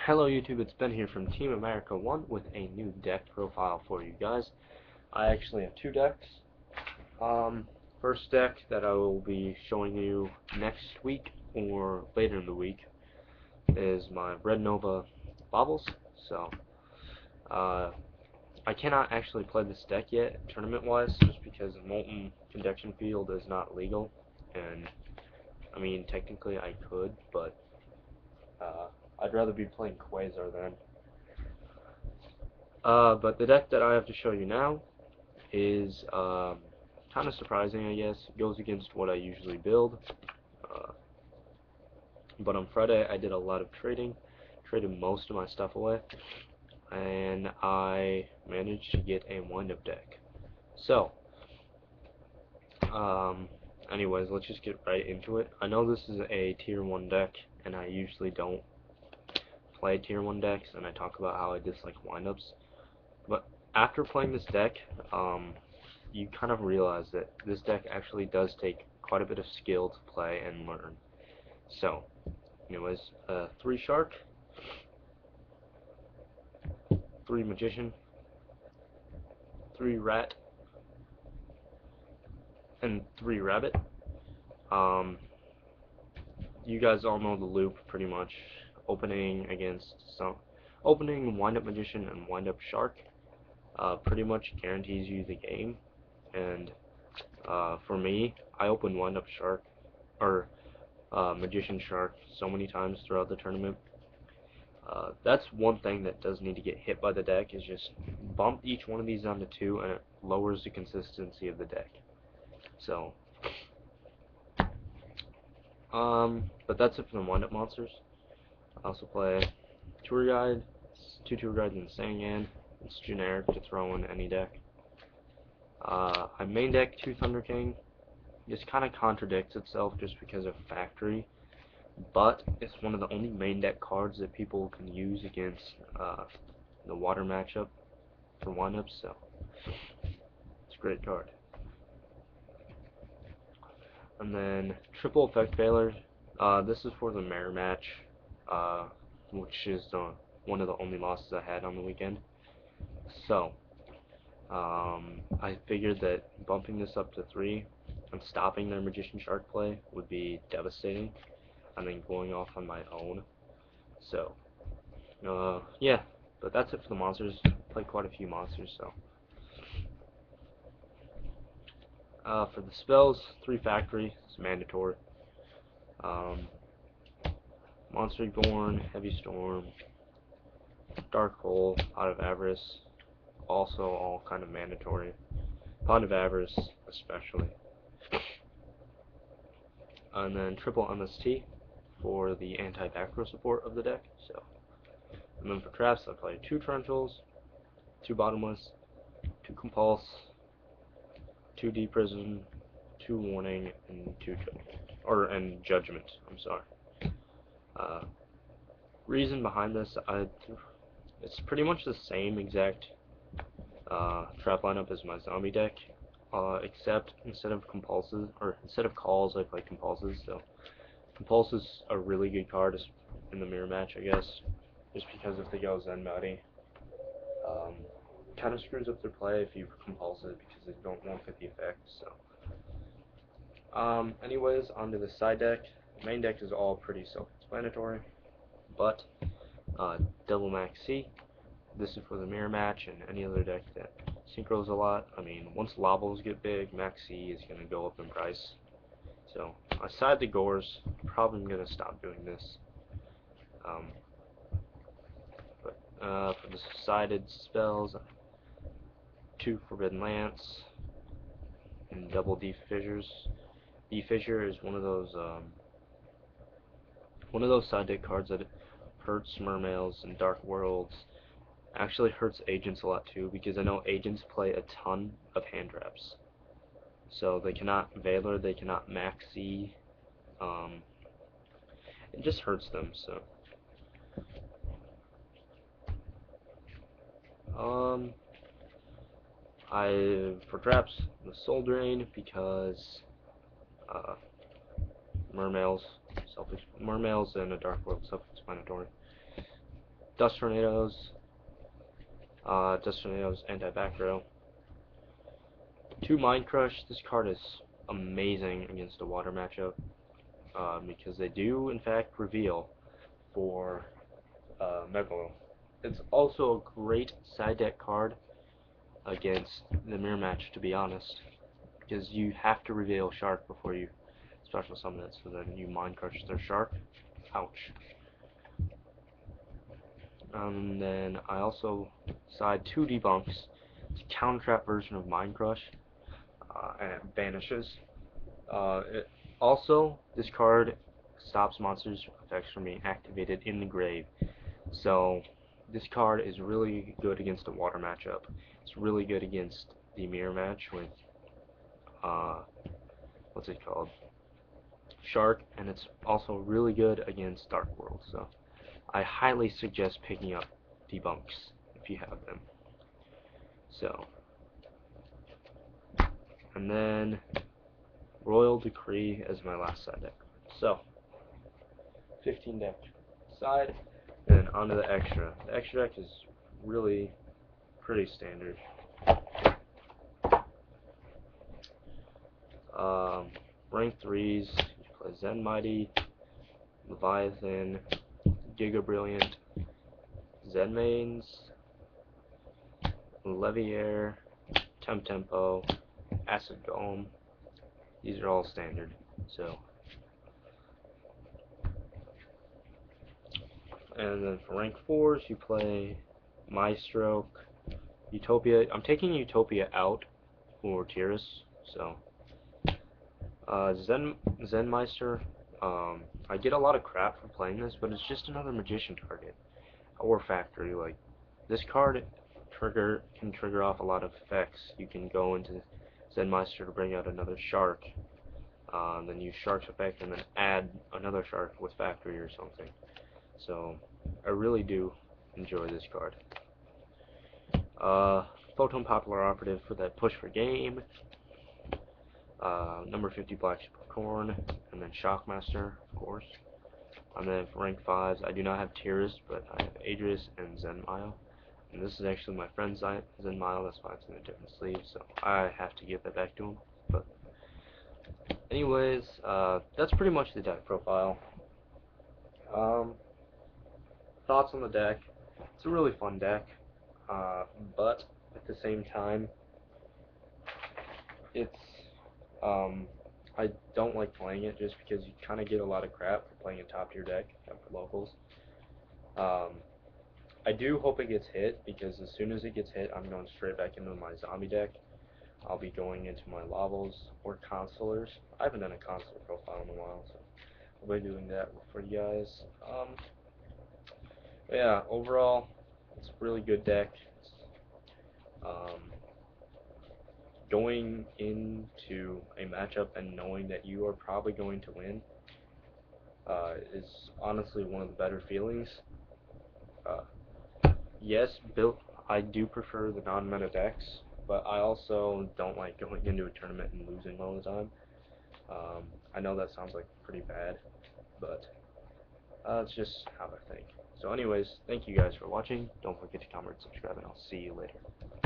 Hello YouTube, it's Ben here from Team America 1 with a new deck profile for you guys. I actually have two decks. First deck that I will be showing you next week or later in the week is my Red Nova Baubles. So, I cannot actually play this deck yet, tournament-wise, just because Molten Conduction Field is not legal. And, I mean, technically I could, but I'd rather be playing Quasar then. But the deck that I have to show you now is kind of surprising, I guess. It goes against what I usually build. But on Friday I did a lot of trading, traded most of my stuff away, and I managed to get a wind-up deck. So, anyways, let's just get right into it. I know this is a tier 1 deck, and I usually don't play tier 1 decks, and I talk about how I dislike windups. But after playing this deck, you kind of realize that this deck actually does take quite a bit of skill to play and learn. So, anyways, 3 Shark, 3 Magician, 3 Rat, and 3 Rabbit. You guys all know the loop pretty much. Opening Wind-Up Magician and Wind-Up Shark pretty much guarantees you the game. And for me, I opened Wind-Up Shark, or Magician Shark, so many times throughout the tournament. That's one thing that does need to get hit by the deck, is just bump each one of these down to 2, and it lowers the consistency of the deck. So, but that's it for the wind-up monsters. I also play Tour Guide, 2 Tour Guides and Sangan. It's generic to throw in any deck. I main deck 2 Thunder King. This kind of contradicts itself just because of Factory, but it's one of the only main deck cards that people can use against the water matchup for windups, so it's a great card. And then Triple Effect Failure. This is for the mirror match, which is one of the only losses I had on the weekend. So, I figured that bumping this up to 3 and stopping their Magician Shark play would be devastating, and then going off on my own. So, yeah, but that's it for the monsters. Played quite a few monsters, so. For the spells, 3 Factory, it's mandatory. Monster Reborn, Heavy Storm, Dark Hole, Pot of Avarice, also all kind of mandatory. Pot of Avarice especially. And then triple MST for the anti-backrow support of the deck. So, and then for traps, I play 2 Torrentials, 2 Bottomless, 2 Compulse, 2 Deep Prison, 2 Warning, and 2 Judgment. I'm sorry. Reason behind this, it's pretty much the same exact trap lineup as my zombie deck, except instead of calls, I play compulses. So compulse is a really good card in the mirror match, I guess, just because if they go Zen Mounty, kind of screws up their play if you compulse it because they won't get the effect. So, anyways, onto the side deck. The main deck is all pretty self-explanatory, but Devil Max C. This is for the mirror match and any other deck that synchros a lot. I mean, once Lobbles get big, Max C is going to go up in price. So, aside the Gores, I'm probably going to stop doing this. For the sided spells, 2 Forbidden Lance and double D-Fissures. D-Fissure is one of those side deck cards that hurts Mermails and Dark Worlds. Actually hurts Agents a lot too, because I know Agents play a ton of hand traps. So they cannot Veiler, they cannot Maxi. It just hurts them, so. For traps, the Soul Drain, because Mermails and a Dark World, self-explanatory. Dust Tornadoes, anti-back row. 2 Mind Crush. This card is amazing against a water matchup because they do in fact reveal for Megalo. It's also a great side deck card against the mirror match, to be honest, because you have to reveal Shark before you special summon it, so then you Mind Crush their Shark. Ouch. And then I also side 2 Debunks. It's a counter trap version of Mind Crush, and it vanishes. Also, this card stops monsters' effects from being activated in the grave. So, this card is really good against a water matchup. It's really good against the mirror match with, what's it called? Shark, and it's also really good against Dark World. So, I highly suggest picking up Debunks if you have them. So, and then Royal Decree as my last side deck. So, 15 deck side, and then onto the extra. The extra deck is really pretty standard. Rank 3s, you play Zen Mighty, Leviathan, Giga Brilliant, Zen Mains, Leviair, Tempo, Acid Golem. These are all standard. So, and then for rank 4s, you play Maestro, Utopia. I'm taking Utopia out for Tiras. So, Zenmeister. I get a lot of crap for playing this, but it's just another magician target or factory. Like this card can trigger off a lot of effects. You can go into Zenmeister to bring out another shark, then use Shark's effect, and then add another shark with factory or something. So I really do enjoy this card. Photon Popular Operative for that push for game. Number 50 Black Corn, and then Shockmaster, of course. And then for rank 5s, I do not have Tiras, but I have Adris and Zenmile. And this is actually my friend's Zenmile, that's why it's in a different sleeve, so I have to give that back to him. But anyways, that's pretty much the deck profile. Thoughts on the deck. It's a really fun deck, but at the same time, it's I don't like playing it just because you kind of get a lot of crap for playing a top tier deck for locals. I do hope it gets hit, because as soon as it gets hit, I'm going straight back into my zombie deck. I'll be going into my Lavos or Constellars. I haven't done a Constellar profile in a while, so I'll be doing that for you guys. But yeah, overall, it's a really good deck. Going into a matchup and knowing that you are probably going to win is honestly one of the better feelings. Yes, I do prefer the non-meta decks, but I also don't like going into a tournament and losing all the time. I know that sounds like pretty bad, but it's just how I think. So anyways, thank you guys for watching. Don't forget to comment, subscribe, and I'll see you later.